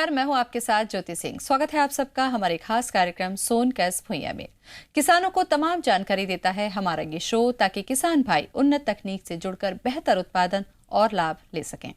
नमस्कार, मैं हूं आपके साथ ज्योति सिंह। स्वागत है आप सबका हमारे खास कार्यक्रम सोन कैस भुइयां में। किसानों को तमाम जानकारी देता है हमारा ये शो, ताकि किसान भाई उन्नत तकनीक से जुड़कर बेहतर उत्पादन और लाभ ले सकें।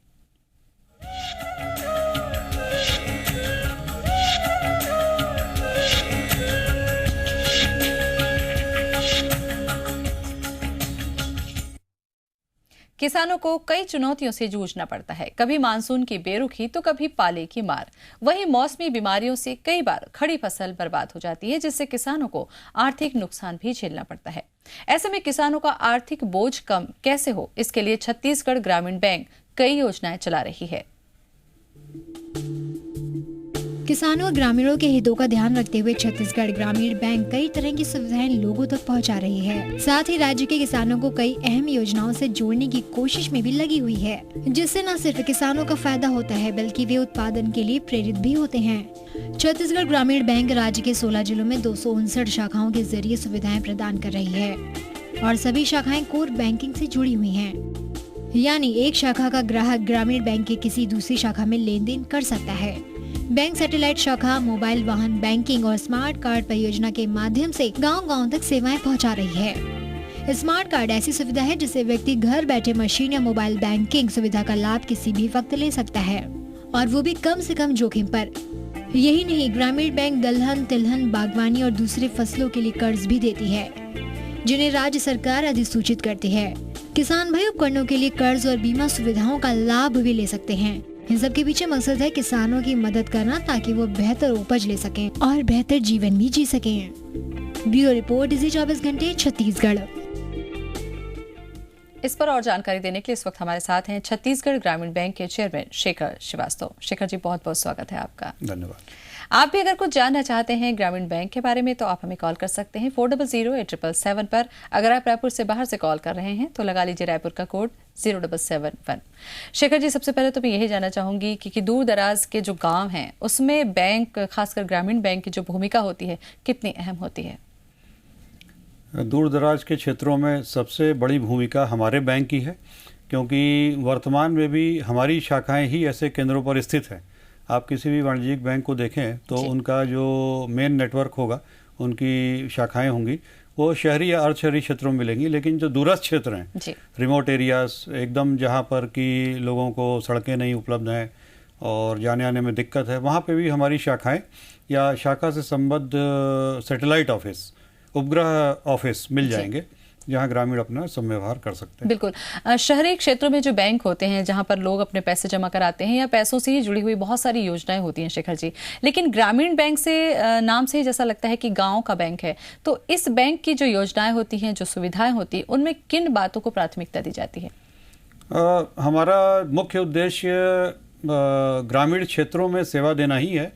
किसानों को कई चुनौतियों से जूझना पड़ता है, कभी मानसून की बेरुखी तो कभी पाले की मार। वहीं मौसमी बीमारियों से कई बार खड़ी फसल बर्बाद हो जाती है, जिससे किसानों को आर्थिक नुकसान भी झेलना पड़ता है। ऐसे में किसानों का आर्थिक बोझ कम कैसे हो, इसके लिए छत्तीसगढ़ ग्रामीण बैंक कई योजनाएं चला रही है। किसानों और ग्रामीणों के हितों का ध्यान रखते हुए छत्तीसगढ़ ग्रामीण बैंक कई तरह की सुविधाएं लोगों तक पहुंचा रही है। साथ ही राज्य के किसानों को कई अहम योजनाओं से जोड़ने की कोशिश में भी लगी हुई है, जिससे न सिर्फ किसानों का फायदा होता है बल्कि वे उत्पादन के लिए प्रेरित भी होते हैं। छत्तीसगढ़ ग्रामीण बैंक राज्य के 16 जिलों में 259 शाखाओं के जरिए सुविधाएं प्रदान कर रही है और सभी शाखाएं कोर बैंकिंग से जुड़ी हुई हैं। यानी एक शाखा का ग्राहक ग्रामीण बैंक के किसी दूसरी शाखा में लेन देन कर सकता है। बैंक सैटेलाइट शाखा, मोबाइल वाहन बैंकिंग और स्मार्ट कार्ड परियोजना के माध्यम से गांव-गांव तक सेवाएं पहुंचा रही है। स्मार्ट कार्ड ऐसी सुविधा है जिसे व्यक्ति घर बैठे मशीन या मोबाइल बैंकिंग सुविधा का लाभ किसी भी वक्त ले सकता है, और वो भी कम से कम जोखिम पर। यही नहीं, ग्रामीण बैंक दलहन, तिलहन, बागवानी और दूसरे फसलों के लिए कर्ज भी देती है, जिन्हें राज्य सरकार अधिसूचित करती है। किसान भाई उपकरणों के लिए कर्ज और बीमा सुविधाओं का लाभ भी ले सकते हैं। इन सब के पीछे मकसद है किसानों की मदद करना, ताकि वो बेहतर उपज ले सकें और बेहतर जीवन भी जी सकें। ब्यूरो रिपोर्ट, इसी 24 घंटे छत्तीसगढ़। इस पर और जानकारी देने के लिए इस वक्त हमारे साथ हैं छत्तीसगढ़ ग्रामीण बैंक के चेयरमैन शेखर श्रीवास्तव। शेखर जी, बहुत बहुत स्वागत है आपका। धन्यवाद। आप भी अगर कुछ जानना चाहते हैं ग्रामीण बैंक के बारे में तो आप हमें कॉल कर सकते हैं 400877 पर। अगर आप रायपुर से बाहर से कॉल कर रहे हैं तो लगा लीजिए रायपुर का कोड 0771। शेखर जी, सबसे पहले तो मैं यही जानना चाहूंगी कि दूर दराज के जो गांव हैं उसमें बैंक, खासकर ग्रामीण बैंक की जो भूमिका होती है, कितनी अहम होती है? दूर दराज के क्षेत्रों में सबसे बड़ी भूमिका हमारे बैंक की है, क्योंकि वर्तमान में भी हमारी शाखाएं ही ऐसे केंद्रों पर स्थित हैं। आप किसी भी वाणिज्यिक बैंक को देखें तो उनका जो मेन नेटवर्क होगा, उनकी शाखाएं होंगी, वो शहरी या अर्धशहरी क्षेत्रों में मिलेंगी। लेकिन जो दूरस्थ क्षेत्र हैं, रिमोट एरियाज, एकदम जहाँ पर कि लोगों को सड़कें नहीं उपलब्ध हैं और जाने आने में दिक्कत है, वहाँ पे भी हमारी शाखाएं या शाखा से संबद्ध सैटेलाइट ऑफिस, उपग्रह ऑफिस मिल जाएंगे, जहां ग्रामीण अपना संव्यवहार कर सकते हैं। बिल्कुल। शहरी क्षेत्रों में जो बैंक होते हैं, जहां पर लोग अपने पैसे जमा कराते हैं या पैसों से ही जुड़ी हुई बहुत सारी योजनाएं होती हैं शेखर जी, लेकिन ग्रामीण बैंक से नाम से ही जैसा लगता है कि गांव का बैंक है। तो इस बैंक की जो योजनाएं होती हैं, जो सुविधाएं होती हैं, उनमें किन बातों को प्राथमिकता दी जाती है? हमारा मुख्य उद्देश्य ग्रामीण क्षेत्रों में सेवा देना ही है,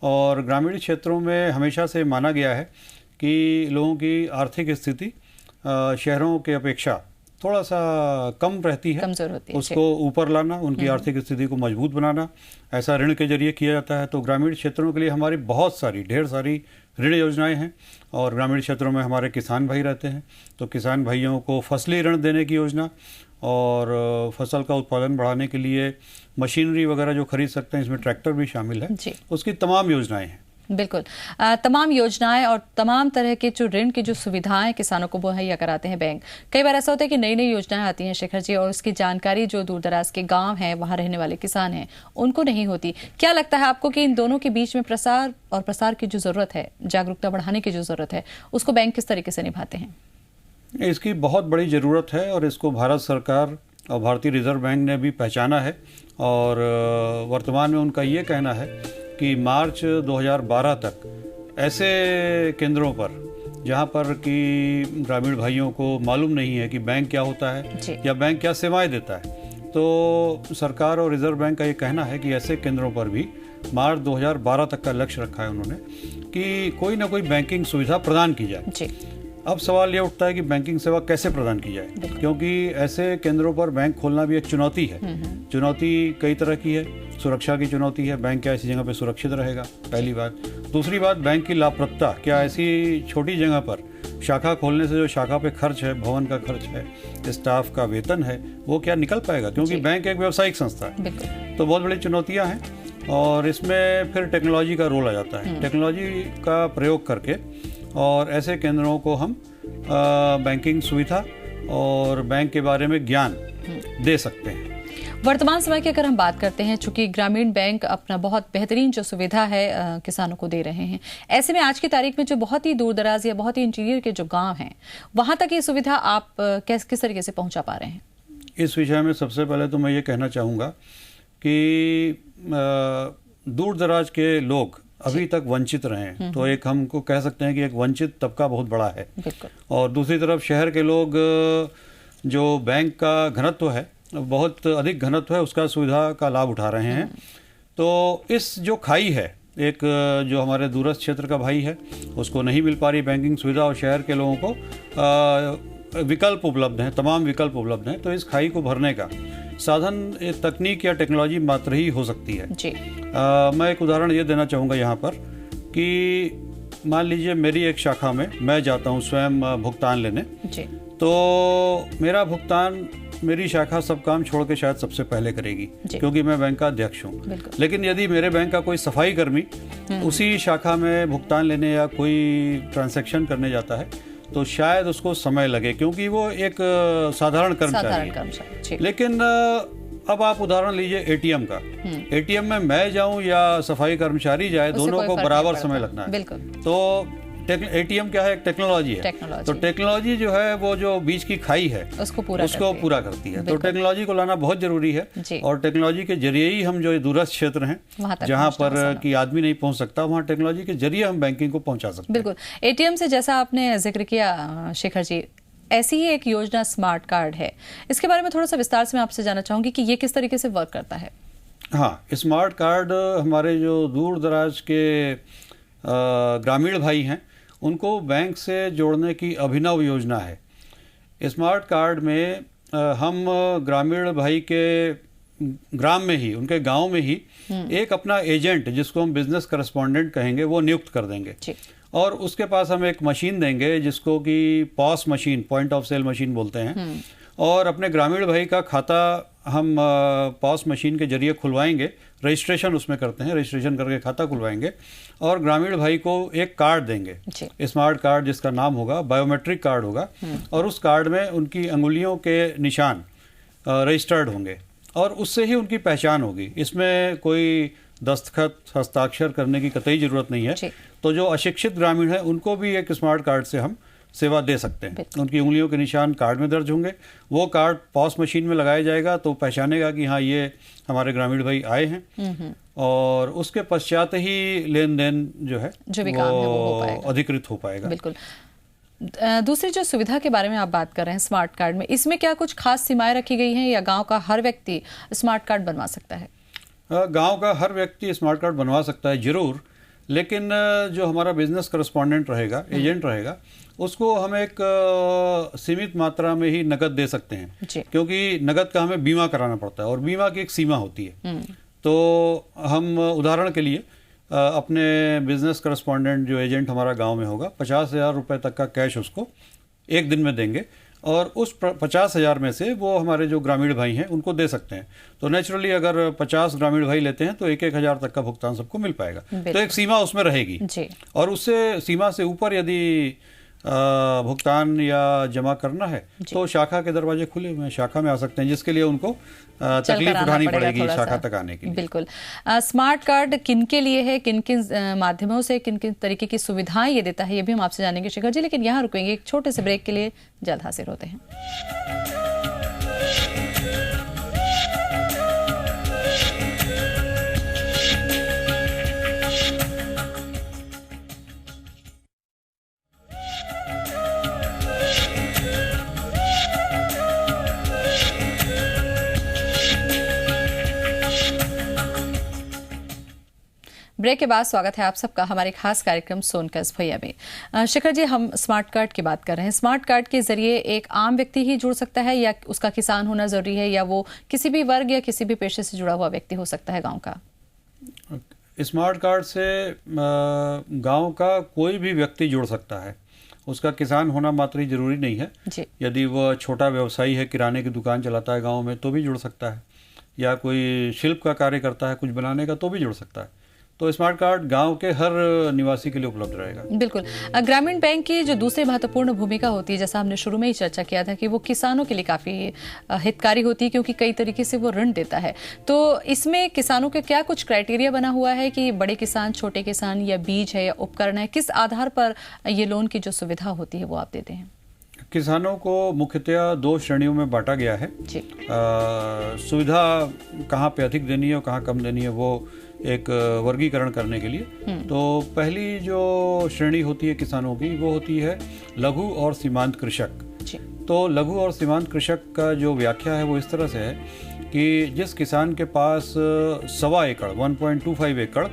और ग्रामीण क्षेत्रों में हमेशा से माना गया है कि लोगों की आर्थिक स्थिति शहरों के अपेक्षा थोड़ा सा कम रहती है, कमजोर होती है। उसको ऊपर लाना, उनकी आर्थिक स्थिति को मजबूत बनाना, ऐसा ऋण के जरिए किया जाता है। तो ग्रामीण क्षेत्रों के लिए हमारी ढेर सारी ऋण योजनाएं हैं, और ग्रामीण क्षेत्रों में हमारे किसान भाई रहते हैं, तो किसान भाइयों को फसली ऋण देने की योजना, और फसल का उत्पादन बढ़ाने के लिए मशीनरी वगैरह जो खरीद सकते हैं, इसमें ट्रैक्टर भी शामिल है, उसकी तमाम योजनाएं हैं। बिल्कुल। तमाम योजनाएं और तमाम तरह के जो ऋण की जो सुविधाएं किसानों को मुहैया कराते हैं बैंक। कई बार ऐसा होता है कि नई नई योजनाएं आती हैं शेखर जी, और उसकी जानकारी जो दूर दराज के गांव हैं, वहां रहने वाले किसान हैं, उनको नहीं होती। क्या लगता है आपको कि इन दोनों के बीच में प्रसार की जो जरूरत है, जागरूकता बढ़ाने की जो जरूरत है, उसको बैंक किस तरीके से निभाते हैं? इसकी बहुत बड़ी ज़रूरत है, और इसको भारत सरकार और भारतीय रिजर्व बैंक ने भी पहचाना है, और वर्तमान में उनका ये कहना है कि मार्च 2012 तक ऐसे केंद्रों पर जहां पर कि ग्रामीण भाइयों को मालूम नहीं है कि बैंक क्या होता है या बैंक क्या सेवाएं देता है, तो सरकार और रिजर्व बैंक का ये कहना है कि ऐसे केंद्रों पर भी मार्च 2012 तक का लक्ष्य रखा है उन्होंने कि कोई ना कोई बैंकिंग सुविधा प्रदान की जाए। अब सवाल ये उठता है कि बैंकिंग सेवा कैसे प्रदान की जाए, क्योंकि ऐसे केंद्रों पर बैंक खोलना भी एक चुनौती है। चुनौती कई तरह की है। सुरक्षा की चुनौती है, बैंक क्या ऐसी जगह पे सुरक्षित रहेगा, पहली बात। दूसरी बात, बैंक की लाभप्रदता, क्या ऐसी छोटी जगह पर शाखा खोलने से जो शाखा पे खर्च है, भवन का खर्च है, स्टाफ का वेतन है, वो क्या निकल पाएगा, क्योंकि बैंक एक व्यावसायिक संस्था है। तो बहुत बड़ी चुनौतियां हैं। और इसमें फिर टेक्नोलॉजी का रोल आ जाता है। टेक्नोलॉजी का प्रयोग करके और ऐसे केंद्रों को हम बैंकिंग सुविधा और बैंक के बारे में ज्ञान दे सकते हैं। वर्तमान समय की अगर हम बात करते हैं, चूंकि ग्रामीण बैंक अपना बहुत बेहतरीन जो सुविधा है किसानों को दे रहे हैं, ऐसे में आज की तारीख में जो बहुत ही दूर दराज या बहुत ही इंटीरियर के जो गांव हैं, वहां तक ये सुविधा आप किस तरीके से पहुंचा पा रहे हैं? इस विषय में सबसे पहले तो मैं ये कहना चाहूँगा कि दूर दराज के लोग अभी तक वंचित रहे हैं, तो एक हमको कह सकते हैं कि एक वंचित तबका बहुत बड़ा है। और दूसरी तरफ शहर के लोग जो बैंक का घनत्व है, बहुत अधिक घनत्व है, उसका सुविधा का लाभ उठा रहे हैं। तो इस जो खाई है, एक जो हमारे दूरस्थ क्षेत्र का भाई है, उसको नहीं मिल पा रही बैंकिंग सुविधा, और शहर के लोगों को विकल्प उपलब्ध हैं, तमाम विकल्प उपलब्ध हैं। तो इस खाई को भरने का साधन तकनीक या टेक्नोलॉजी मात्र ही हो सकती है जी। मैं एक उदाहरण ये देना चाहूँगा यहाँ पर कि मान लीजिए मेरी एक शाखा में मैं जाता हूँ स्वयं भुगतान लेने जी। तो मेरा भुगतान मेरी शाखा सब काम छोड़ के शायद सबसे पहले करेगी, क्योंकि मैं बैंक का अध्यक्ष हूँ। लेकिन यदि मेरे बैंक का कोई सफाई कर्मी उसी शाखा में भुगतान लेने या कोई ट्रांजैक्शन करने जाता है तो शायद उसको समय लगे, क्योंकि वो एक साधारण कर्मचारी है। लेकिन अब आप उदाहरण लीजिए एटीएम का। एटीएम में मैं जाऊं या सफाई कर्मचारी जाए, दोनों को बराबर समय लगना है। तो एटीएम क्या है? एक टेक्नोलॉजी है। तो टेक्नोलॉजी जो है वो जो बीच की खाई है उसको पूरा करती है। तो टेक्नोलॉजी को लाना बहुत जरूरी है, और टेक्नोलॉजी के जरिए ही हम जो दूरस्थ क्षेत्र हैं जहाँ पर कि आदमी नहीं पहुँच सकता, वहाँ टेक्नोलॉजी के जरिए हम बैंकिंग को पहुँचा सकते हैं। बिल्कुल। एटीएम से जैसा आपने जिक्र किया शेखर जी, ऐसी ही एक योजना स्मार्ट कार्ड है, इसके बारे में थोड़ा सा विस्तार से मैं आपसे जानना चाहूंगी कि ये किस तरीके से वर्क करता है? हाँ, स्मार्ट कार्ड हमारे जो दूर दराज के ग्रामीण भाई हैं उनको बैंक से जोड़ने की अभिनव योजना है। स्मार्ट कार्ड में हम ग्रामीण भाई के ग्राम में ही, उनके गांव में ही एक अपना एजेंट, जिसको हम बिजनेस करस्पॉन्डेंट कहेंगे, वो नियुक्त कर देंगे। और उसके पास हम एक मशीन देंगे जिसको कि POS machine, point of sale machine बोलते हैं। और अपने ग्रामीण भाई का खाता हम पॉस मशीन के जरिए खुलवाएंगे, रजिस्ट्रेशन उसमें करते हैं, रजिस्ट्रेशन करके खाता खुलवाएंगे और ग्रामीण भाई को एक कार्ड देंगे, स्मार्ट कार्ड, जिसका नाम होगा बायोमेट्रिक कार्ड होगा। और उस कार्ड में उनकी अंगुलियों के निशान रजिस्टर्ड होंगे और उससे ही उनकी पहचान होगी। इसमें कोई दस्तखत, हस्ताक्षर करने की कतई जरूरत नहीं है। तो जो अशिक्षित ग्रामीण है उनको भी एक स्मार्ट कार्ड से हम सेवा दे सकते हैं। उनकी उंगलियों के निशान कार्ड में दर्ज होंगे, वो कार्ड पॉस मशीन में लगाया जाएगा तो पहचानेगा कि हाँ ये हमारे ग्रामीण भाई आए हैं, और उसके पश्चात ही लेन देन जो है वो अधिकृत हो पाएगा। बिल्कुल। दूसरी जो सुविधा के बारे में आप बात कर रहे हैं स्मार्ट कार्ड में, इसमें क्या कुछ खास सीमाएं रखी गई हैं या गांव का हर व्यक्ति स्मार्ट कार्ड बनवा सकता है? गांव का हर व्यक्ति स्मार्ट कार्ड बनवा सकता है जरूर, लेकिन जो हमारा बिजनेस करस्पॉन्डेंट रहेगा, एजेंट रहेगा, उसको हम एक सीमित मात्रा में ही नकद दे सकते हैं, क्योंकि नकद का हमें बीमा कराना पड़ता है और बीमा की एक सीमा होती है। तो हम उदाहरण के लिए अपने बिजनेस करस्पॉन्डेंट जो एजेंट हमारा गांव में होगा, 50,000 रुपये तक का कैश उसको एक दिन में देंगे, और उस 50,000 में से वो हमारे जो ग्रामीण भाई हैं उनको दे सकते हैं। तो नेचुरली अगर 50 ग्रामीण भाई लेते हैं तो 1,000 तक का भुगतान सबको मिल पाएगा। तो एक सीमा उसमें रहेगी, और उससे सीमा से ऊपर यदि भुगतान या जमा करना है तो शाखा के दरवाजे खुले हुए हैं, शाखा में आ सकते हैं, जिसके लिए उनको तकलीफ उठानी पड़ेगी शाखा तक आने के लिए। बिल्कुल। स्मार्ट कार्ड किन के लिए है, किन किन माध्यमों से किन किन तरीके की सुविधाएं ये देता है, ये भी हम आपसे जानेंगे शेखर जी, लेकिन यहाँ रुकेंगे एक छोटे से ब्रेक के लिए, जल्द हाजिर होते हैं। ब्रेक के बाद स्वागत है आप सबका हमारे खास कार्यक्रम सोनकस भैया में। शेखर जी, हम स्मार्ट कार्ड की बात कर रहे हैं। स्मार्ट कार्ड के जरिए एक आम व्यक्ति ही जुड़ सकता है या उसका किसान होना जरूरी है, या वो किसी भी वर्ग या किसी भी पेशे से जुड़ा हुआ व्यक्ति हो सकता है गांव का? स्मार्ट कार्ड से गांव का कोई भी व्यक्ति जुड़ सकता है, उसका किसान होना मात्र ही जरूरी नहीं है। यदि वह छोटा व्यवसायी है, किराने की दुकान चलाता है गाँव में, तो भी जुड़ सकता है। या कोई शिल्प का कार्य करता है कुछ बनाने का, तो भी जुड़ सकता है। तो स्मार्ट कार्ड गांव के हर निवासी के लिए उपलब्ध रहेगा। बिल्कुल। ग्रामीण बैंक की जो दूसरी महत्वपूर्ण भूमिका होती है, जैसा हमने शुरू में ही चर्चा किया था कि वो किसानों के लिए काफी हितकारी होती है, क्योंकि कई तरीके से वो ऋण देता है। तो इसमें किसानों के क्या कुछ क्राइटेरिया बना हुआ है कि बड़े किसान, छोटे किसान, या बीज है या उपकरण है, किस आधार पर ये लोन की जो सुविधा होती है वो आप देते हैं? किसानों को मुख्यतः 2 श्रेणियों में बांटा गया है। जी। सुविधा कहाँ पे अधिक देनी है और कहाँ कम देनी है, वो एक वर्गीकरण करने के लिए। तो पहली जो श्रेणी होती है किसानों की, वो होती है लघु और सीमांत कृषक। जी। तो लघु और सीमांत कृषक का जो व्याख्या है वो इस तरह से है कि जिस किसान के पास 1.25 एकड़ 1.25 एकड़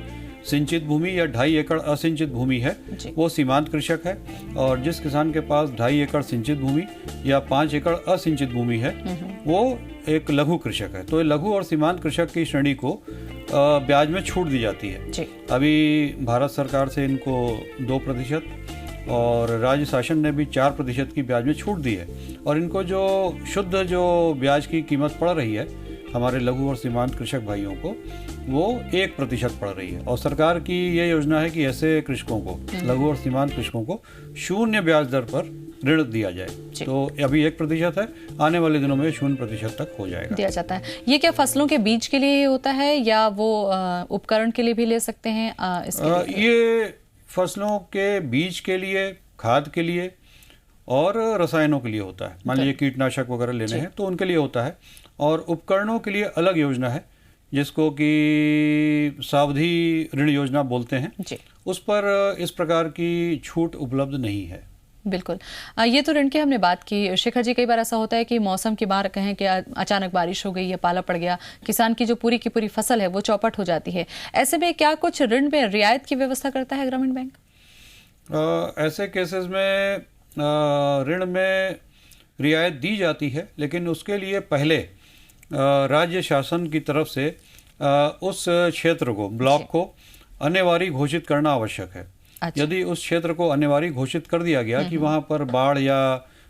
सिंचित भूमि या 2.5 एकड़ असिंचित भूमि है, वो सीमांत कृषक है। और जिस किसान के पास 2.5 एकड़ सिंचित भूमि या 5 एकड़ असिंचित भूमि है, वो एक लघु कृषक है। तो लघु और सीमांत कृषक की श्रेणी को ब्याज में छूट दी जाती है। जी। अभी भारत सरकार से इनको 2% और राज्य शासन ने भी 4% की ब्याज में छूट दी है। और इनको जो शुद्ध जो ब्याज की कीमत पड़ रही है हमारे लघु और सीमांत कृषक भाइयों को, वो 1% पड़ रही है। और सरकार की ये योजना है कि ऐसे कृषकों को, लघु और सीमांत कृषकों को 0 ब्याज दर पर ऋण दिया जाए। तो अभी 1% है, आने वाले दिनों में 0% तक हो जाएगा, दिया जाता है। ये क्या फसलों के बीज के लिए होता है या वो उपकरण के लिए भी ले सकते हैं? ये फसलों के बीज के लिए, खाद के लिए और रसायनों के लिए होता है। मान लीजिए कीटनाशक वगैरह लेने हैं तो उनके लिए होता है। और उपकरणों के लिए अलग योजना है जिसको कि सावधि ऋण योजना बोलते हैं। उस पर इस प्रकार की छूट उपलब्ध नहीं है। बिल्कुल। ये तो ऋण की हमने बात की। शेखर जी, कई बार ऐसा होता है कि मौसम की बार कहें कि अचानक बारिश हो गई या पाला पड़ गया, किसान की जो पूरी की पूरी फसल है वो चौपट हो जाती है। ऐसे में क्या कुछ ऋण में रियायत की व्यवस्था करता है ग्रामीण बैंक? ऐसे केसेस में ऋण में रियायत दी जाती है, लेकिन उसके लिए पहले राज्य शासन की तरफ से उस क्षेत्र को, ब्लॉक को अनिवार्य घोषित करना आवश्यक है। अच्छा। यदि उस क्षेत्र को अनिवार्य घोषित कर दिया गया कि वहां पर बाढ़ या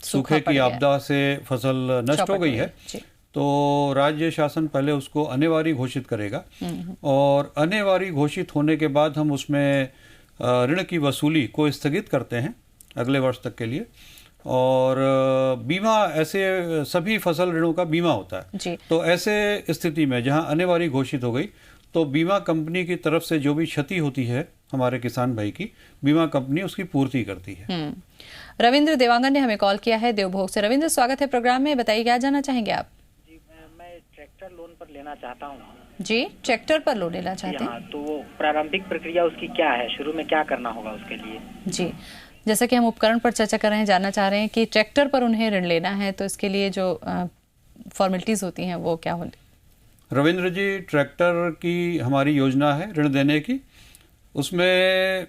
सूखे की आपदा से फसल नष्ट हो गई है, तो राज्य शासन पहले उसको अनिवार्य घोषित करेगा। और अनिवार्य घोषित होने के बाद हम उसमें ऋण की वसूली को स्थगित करते हैं अगले वर्ष तक के लिए। और बीमा, ऐसे सभी फसल ऋणों का बीमा होता है जी। तो ऐसे स्थिति में जहां अनिवार्य घोषित हो गई, तो बीमा कंपनी की तरफ से जो भी क्षति होती है हमारे किसान भाई की, बीमा कंपनी उसकी पूर्ति करती है। रविंद्र देवांगन ने हमें कॉल किया है देवभोग से। रविंद्र, स्वागत है प्रोग्राम में। बताइए क्या जानना चाहेंगे आप? जी, मैं ट्रैक्टर लोन पर लेना चाहता हूँ। जी, ट्रैक्टर पर लोन लेना चाहते हैं? तो वो प्रारंभिक प्रक्रिया उसकी क्या है, शुरू में क्या करना होगा उसके लिए? जी, जैसा कि हम उपकरण पर चर्चा कर रहे हैं, जानना चाह रहे हैं कि ट्रैक्टर पर उन्हें ऋण लेना है तो इसके लिए जो फॉर्मेलिटीज होती हैं वो क्या होती? रविंद्र जी, ट्रैक्टर की हमारी योजना है ऋण देने की। उसमें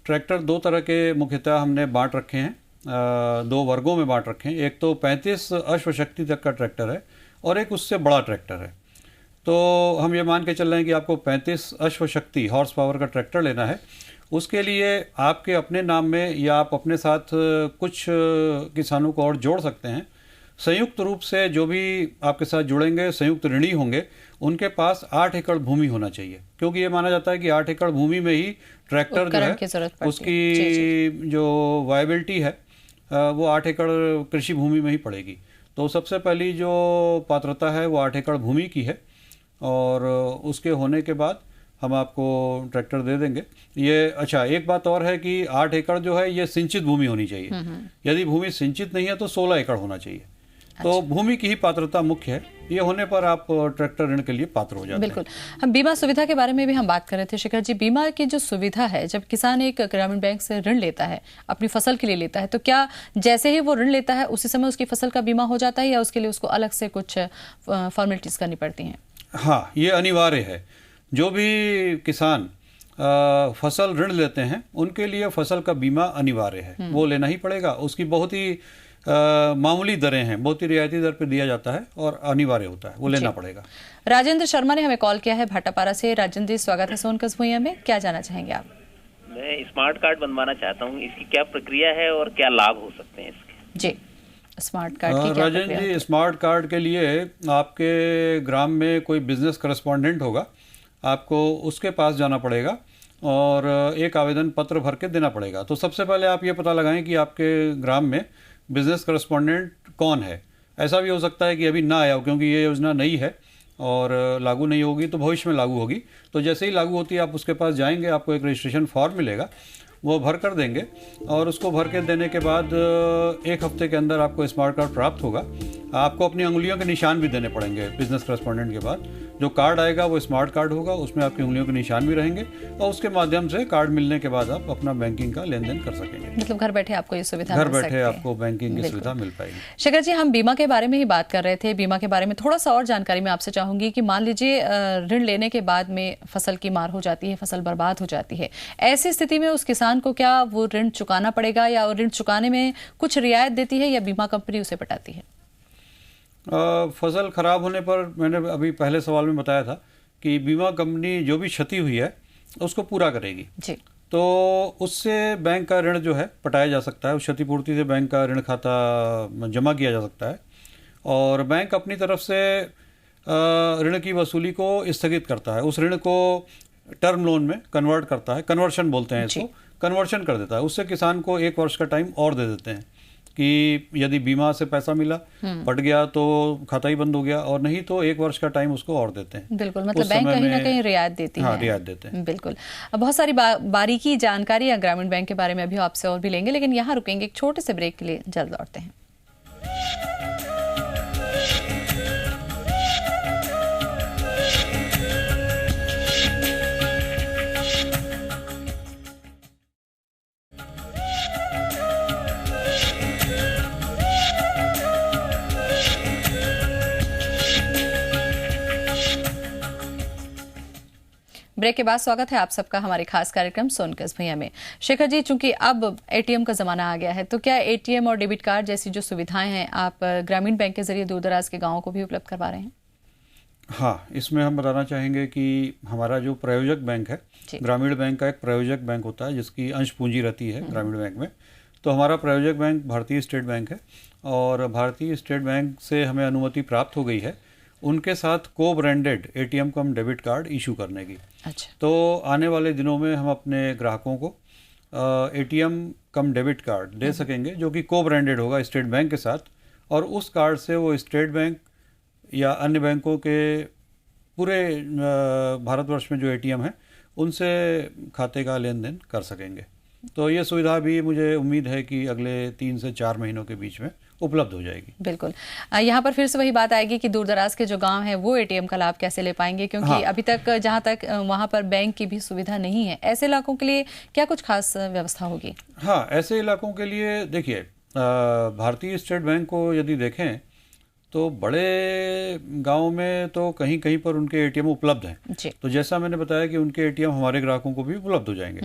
ट्रैक्टर 2 तरह के मुख्यतः हमने बांट रखे हैं, 2 वर्गों में बांट रखे हैं। एक तो 35 अश्वशक्ति तक का ट्रैक्टर है और एक उससे बड़ा ट्रैक्टर है। तो हम ये मान के चल रहे हैं कि आपको 35 अश्वशक्ति हॉर्स पावर का ट्रैक्टर लेना है। उसके लिए आपके अपने नाम में या आप अपने साथ कुछ किसानों को और जोड़ सकते हैं। संयुक्त रूप से जो भी आपके साथ जुड़ेंगे, संयुक्त ऋणी होंगे, उनके पास 8 एकड़ भूमि होना चाहिए, क्योंकि ये माना जाता है कि 8 एकड़ भूमि में ही ट्रैक्टर जो है उसकी जो वायबिलिटी है वो 8 एकड़ कृषि भूमि में ही पड़ेगी। तो सबसे पहली जो पात्रता है वो 8 एकड़ भूमि की है और उसके होने के बाद हम आपको ट्रैक्टर दे देंगे। ये अच्छा, एक बात और है कि 8 एकड़ जो है ये सिंचित भूमि होनी चाहिए। यदि भूमि सिंचित नहीं है तो 16 एकड़ होना चाहिए। तो भूमि की ही पात्रता मुख्य है। ये होने पर आप ट्रैक्टर ऋण के लिए पात्र हो जाते हैं। बिल्कुल। हम बीमा सुविधा के बारे में भी हम बात कर रहे थे शेखर जी। बीमा की जो सुविधा है, जब किसान एक ग्रामीण बैंक से ऋण लेता है, अपनी फसल के लिए लेता है, तो क्या जैसे ही वो ऋण लेता है उसी समय उसकी फसल का बीमा हो जाता है या उसके लिए उसको अलग से कुछ फॉर्मेलिटीज करनी पड़ती हैं? हाँ, ये अनिवार्य है। जो भी किसान फसल ऋण लेते हैं उनके लिए फसल का बीमा अनिवार्य है, वो लेना ही पड़ेगा। उसकी बहुत ही मामूली दरें हैं, बहुत ही रियायती दर पर दिया जाता है और अनिवार्य होता है, वो लेना पड़ेगा। राजेंद्र शर्मा ने हमें कॉल किया है भाटापारा से। राजेंद्र जी, स्वागत है सोनकस भुइयां में। क्या जानना चाहेंगे आप? मैं स्मार्ट कार्ड बनवाना चाहता हूँ, इसकी क्या प्रक्रिया है और क्या लाभ हो सकते हैं इसके? जी, स्मार्ट कार्ड की क्या राजेंद्र प्रक्रिया जी, होती है? स्मार्ट कार्ड के लिए आपके ग्राम में कोई बिजनेस करस्पॉन्डेंट होगा, आपको उसके पास जाना पड़ेगा और एक आवेदन पत्र भर के देना पड़ेगा। तो सबसे पहले आप ये पता लगाएं कि आपके ग्राम में बिजनेस करस्पॉन्डेंट कौन है। ऐसा भी हो सकता है कि अभी ना आया हो, क्योंकि ये योजना नई है और लागू नहीं होगी, तो भविष्य में लागू होगी। तो जैसे ही लागू होती है आप उसके पास जाएंगे, आपको एक रजिस्ट्रेशन फॉर्म मिलेगा, वो भर कर देंगे और उसको भर के देने के बाद एक हफ्ते के अंदर आपको स्मार्ट कार्ड प्राप्त होगा। आपको अपनी उंगलियों के निशान भी देने पड़ेंगे बिजनेस करस्पॉन्डेंट के बाद। जो कार्ड आएगा वो स्मार्ट कार्ड होगा, उसमें आपकी उंगलियों के निशान भी रहेंगे और उसके माध्यम से कार्ड मिलने के बाद आप अपना बैंकिंग का लेन देन कर सकेंगे। मतलब घर बैठे आपको ये सुविधा घर मिल सकती बैठे है। आपको बैंकिंग की बिल्कुल। सुविधा मिल पाएगी। शेखर जी, हम बीमा के बारे में ही बात कर रहे थे। बीमा के बारे में थोड़ा सा और जानकारी मैं आपसे चाहूंगी कि मान लीजिए ऋण लेने के बाद में फसल की मार हो जाती है, फसल बर्बाद हो जाती है, ऐसी स्थिति में उस किसान को क्या वो ऋण चुकाना पड़ेगा या ऋण चुकाने में कुछ रियायत देती है या बीमा कंपनी उसे पटाती है? फसल खराब होने पर मैंने अभी पहले सवाल में बताया था कि बीमा कंपनी जो भी क्षति हुई है उसको पूरा करेगी। जी। तो उससे बैंक का ऋण जो है पटाया जा सकता है, उस क्षतिपूर्ति से बैंक का ऋण खाता जमा किया जा सकता है और बैंक अपनी तरफ से ऋण की वसूली को स्थगित करता है, उस ऋण को टर्म लोन में कन्वर्ट करता है, कन्वर्शन बोलते हैं इसको, कन्वर्शन कर देता है। उससे किसान को 1 वर्ष का टाइम और दे देते हैं कि यदि बीमा से पैसा मिला पट गया तो खाता ही बंद हो गया, और नहीं तो 1 वर्ष का टाइम उसको और देते हैं। बिल्कुल, मतलब उस बैंक समय कहीं ना में- कहीं रियायत देती हाँ, है। रियायत देते हैं। बिल्कुल। अब बहुत सारी बारीकी जानकारी है ग्रामीण बैंक के बारे में अभी आपसे और भी लेंगे, लेकिन यहाँ रुकेंगे एक छोटे से ब्रेक के लिए, जल्द लौटते हैं। ब्रेक के बाद स्वागत है आप सबका हमारे खास कार्यक्रम सोनकस भैया में। शेखर जी, चूंकि अब एटीएम का जमाना आ गया है, तो क्या एटीएम और डेबिट कार्ड जैसी जो सुविधाएं हैं आप ग्रामीण बैंक के जरिए दूर दराज के गांवों को भी उपलब्ध करवा रहे हैं? हाँ, इसमें हम बताना चाहेंगे कि हमारा जो प्रायोजक बैंक है, ग्रामीण बैंक का एक प्रायोजक बैंक होता है जिसकी अंश पूंजी रहती है ग्रामीण बैंक में। तो हमारा प्रायोजक बैंक भारतीय स्टेट बैंक है और भारतीय स्टेट बैंक से हमें अनुमति प्राप्त हो गई है उनके साथ को ब्रांडेड एटीएम कम डेबिट कार्ड इशू करने की। अच्छा। तो आने वाले दिनों में हम अपने ग्राहकों को एटीएम कम डेबिट कार्ड दे सकेंगे जो कि को ब्रांडेड होगा स्टेट बैंक के साथ, और उस कार्ड से वो स्टेट बैंक या अन्य बैंकों के पूरे भारतवर्ष में जो एटीएम है उनसे खाते का लेन देन कर सकेंगे। तो ये सुविधा भी मुझे उम्मीद है कि अगले 3 से 4 महीनों के बीच में उपलब्ध हो जाएगी। बिल्कुल। यहाँ पर फिर से वही बात आएगी कि दूर दराज के जो गांव हैं वो एटीएम का लाभ कैसे ले पाएंगे, क्योंकि हाँ। अभी तक जहां तक वहां पर बैंक की भी सुविधा नहीं है। ऐसे इलाकों के लिए क्या कुछ खास व्यवस्था होगी? हाँ, ऐसे इलाकों के लिए देखिए, भारतीय स्टेट बैंक को यदि देखें तो बड़े गांव में तो कहीं कहीं पर उनके एटीएम उपलब्ध हैं। जी। तो जैसा मैंने बताया कि उनके एटीएम हमारे ग्राहकों को भी उपलब्ध हो जाएंगे।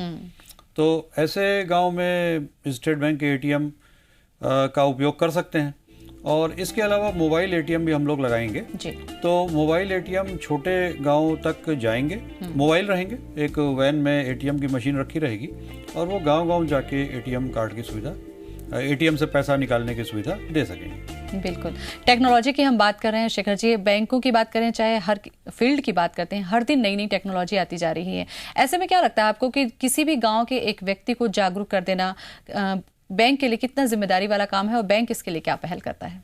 तो ऐसे गांव में स्टेट बैंक के एटीएम का उपयोग कर सकते हैं। और इसके अलावा मोबाइल एटीएम भी हम लोग लगाएंगे। जी। तो मोबाइल एटीएम छोटे गांव तक जाएंगे, मोबाइल रहेंगे, एक वैन में एटीएम की मशीन रखी रहेगी और वो गांव-गांव जाके एटीएम कार्ड की सुविधा, एटीएम से पैसा निकालने की सुविधा दे सकेंगे। बिल्कुल। टेक्नोलॉजी की हम बात कर रहे हैं शेखर जी, बैंकों की बात करें चाहे हर फील्ड की बात करते हैं, हर दिन नई नई टेक्नोलॉजी आती जा रही है। ऐसे में क्या लगता है आपको कि किसी भी गांव के एक व्यक्ति को जागरूक कर देना बैंक के लिए कितना जिम्मेदारी वाला काम है और बैंक इसके लिए क्या पहल करता है?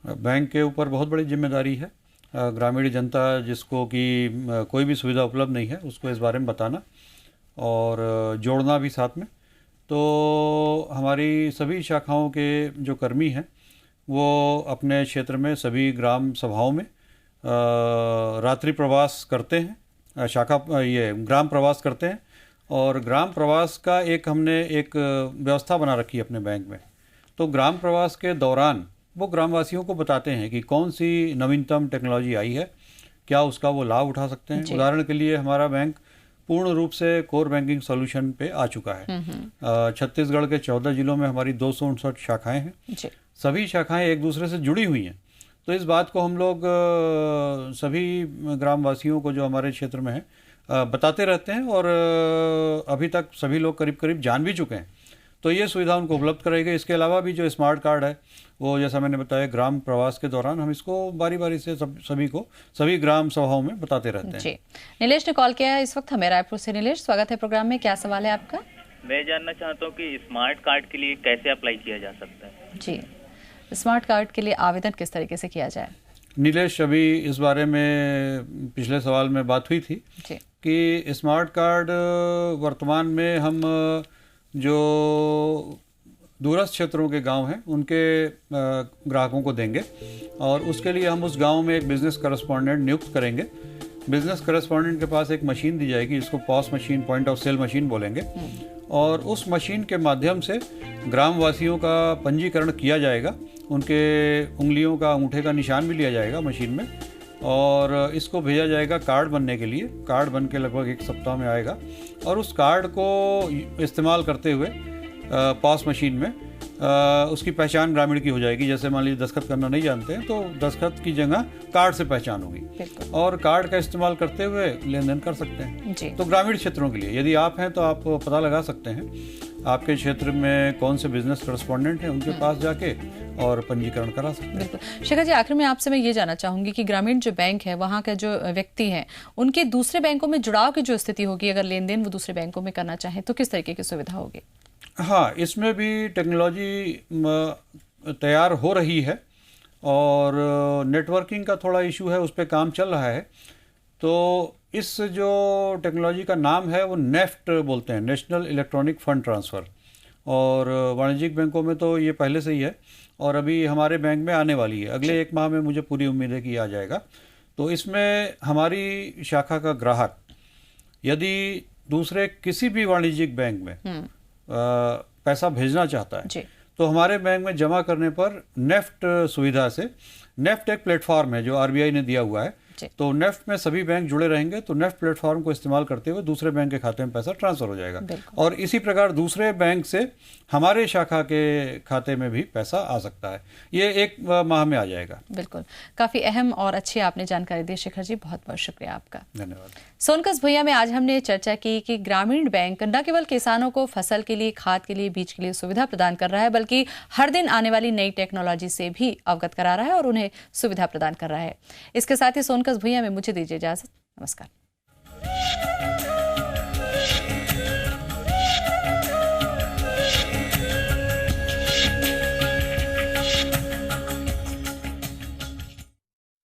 बैंक के ऊपर बहुत बड़ी जिम्मेदारी है। ग्रामीण जनता जिसको कि कोई भी सुविधा उपलब्ध नहीं है उसको इस बारे में बताना और जोड़ना भी साथ में। तो हमारी सभी शाखाओं के जो कर्मी हैं वो अपने क्षेत्र में सभी ग्राम सभाओं में रात्रि प्रवास करते हैं, ग्राम प्रवास करते हैं। और ग्राम प्रवास का हमने एक व्यवस्था बना रखी है अपने बैंक में। तो ग्राम प्रवास के दौरान वो ग्रामवासियों को बताते हैं कि कौन सी नवीनतम टेक्नोलॉजी आई है, क्या उसका वो लाभ उठा सकते हैं। उदाहरण के लिए हमारा बैंक पूर्ण रूप से कोर बैंकिंग सॉल्यूशन पे आ चुका है। छत्तीसगढ़ के 14 जिलों में हमारी 259 शाखाएं हैं। सभी शाखाएं एक दूसरे से जुड़ी हुई हैं। तो इस बात को हम लोग सभी ग्रामवासियों को जो हमारे क्षेत्र में है बताते रहते हैं और अभी तक सभी लोग करीब करीब जान भी चुके हैं। तो ये सुविधा उनको उपलब्ध कराएगी। इसके अलावा भी जो स्मार्ट कार्ड है वो, जैसा मैंने बताया, ग्राम प्रवास के दौरान हम इसको बारी बारी से सभी ग्राम सभाओं में बताते रहते हैं। जी, नीलेश ने कॉल किया है इस वक्त हमें रायपुर से। नीलेश, स्वागत है प्रोग्राम में, क्या सवाल है आपका? मैं जानना चाहता हूँ कि स्मार्ट कार्ड के लिए कैसे अप्लाई किया जा सकता है। जी, स्मार्ट कार्ड के लिए आवेदन किस तरीके से किया जाए? नीलेश, अभी इस बारे में पिछले सवाल में बात हुई थी जी। कि स्मार्ट कार्ड वर्तमान में हम जो दूरस्थ क्षेत्रों के गांव हैं उनके ग्राहकों को देंगे, और उसके लिए हम उस गांव में एक बिजनेस करेस्पॉन्डेंट नियुक्त करेंगे। बिजनेस करेस्पॉन्डेंट के पास एक मशीन दी जाएगी, जिसको POS machine, point of sale machine बोलेंगे, और उस मशीन के माध्यम से ग्रामवासियों का पंजीकरण किया जाएगा। उनके उंगलियों का, अंगूठे का निशान भी लिया जाएगा मशीन में, और इसको भेजा जाएगा कार्ड बनने के लिए। कार्ड बन के लगभग 1 सप्ताह में आएगा, और उस कार्ड को इस्तेमाल करते हुए पॉस मशीन में उसकी पहचान ग्रामीण की हो जाएगी। जैसे मान लीजिए दस्तखत करना नहीं जानते हैं, तो दस्तखत की जगह कार्ड से पहचान होगी, और कार्ड का इस्तेमाल करते हुए लेन देन कर सकते हैं। जी। तो ग्रामीण क्षेत्रों के लिए यदि आप हैं तो आप पता लगा सकते हैं आपके क्षेत्र में कौन से बिजनेस करेस्पॉन्डेंट हैं, उनके पास जाके और पंजीकरण करा सकते हैं। बिल्कुल। शेखर जी, आखिर में आपसे मैं ये जानना चाहूंगी कि ग्रामीण जो बैंक है, वहाँ का जो व्यक्ति है, उनके दूसरे बैंकों में जुड़ाव की जो स्थिति होगी, अगर लेन देन वो दूसरे बैंकों में करना चाहे तो किस तरीके की सुविधा होगी? हाँ, इसमें भी टेक्नोलॉजी तैयार हो रही है, और नेटवर्किंग का थोड़ा इशू है, उस पर काम चल रहा है। तो इस जो टेक्नोलॉजी का नाम है वो नेफ्ट बोलते हैं, नेशनल इलेक्ट्रॉनिक फंड ट्रांसफ़र, और वाणिज्यिक बैंकों में तो ये पहले से ही है, और अभी हमारे बैंक में आने वाली है। अगले 1 माह में मुझे पूरी उम्मीद है कि आ जाएगा। तो इसमें हमारी शाखा का ग्राहक यदि दूसरे किसी भी वाणिज्यिक बैंक में पैसा भेजना चाहता है, तो हमारे बैंक में जमा करने पर नेफ्ट सुविधा से, नेफ्ट एक प्लेटफॉर्म है जो आरबीआई ने दिया हुआ है, तो नेफ्ट में सभी बैंक जुड़े रहेंगे, तो नेफ्ट प्लेटफॉर्म को इस्तेमाल करते हुए दूसरे बैंक के खाते में पैसा ट्रांसफर हो जाएगा, और इसी प्रकार दूसरे बैंक से हमारे शाखा के खाते में भी पैसा आ सकता है। ये 1 माह में आ जाएगा। बिल्कुल, काफी अहम और अच्छी आपने जानकारी दी शेखर जी, बहुत बहुत शुक्रिया आपका। धन्यवाद। सोनकस भुइयां में आज हमने चर्चा की कि ग्रामीण बैंक न केवल किसानों को फसल के लिए, खाद के लिए, बीज के लिए सुविधा प्रदान कर रहा है, बल्कि हर दिन आने वाली नई टेक्नोलॉजी से भी अवगत करा रहा है और उन्हें सुविधा प्रदान कर रहा है। इसके साथ ही सोनकस भुइयां में मुझे दीजिए इजाजत। नमस्कार।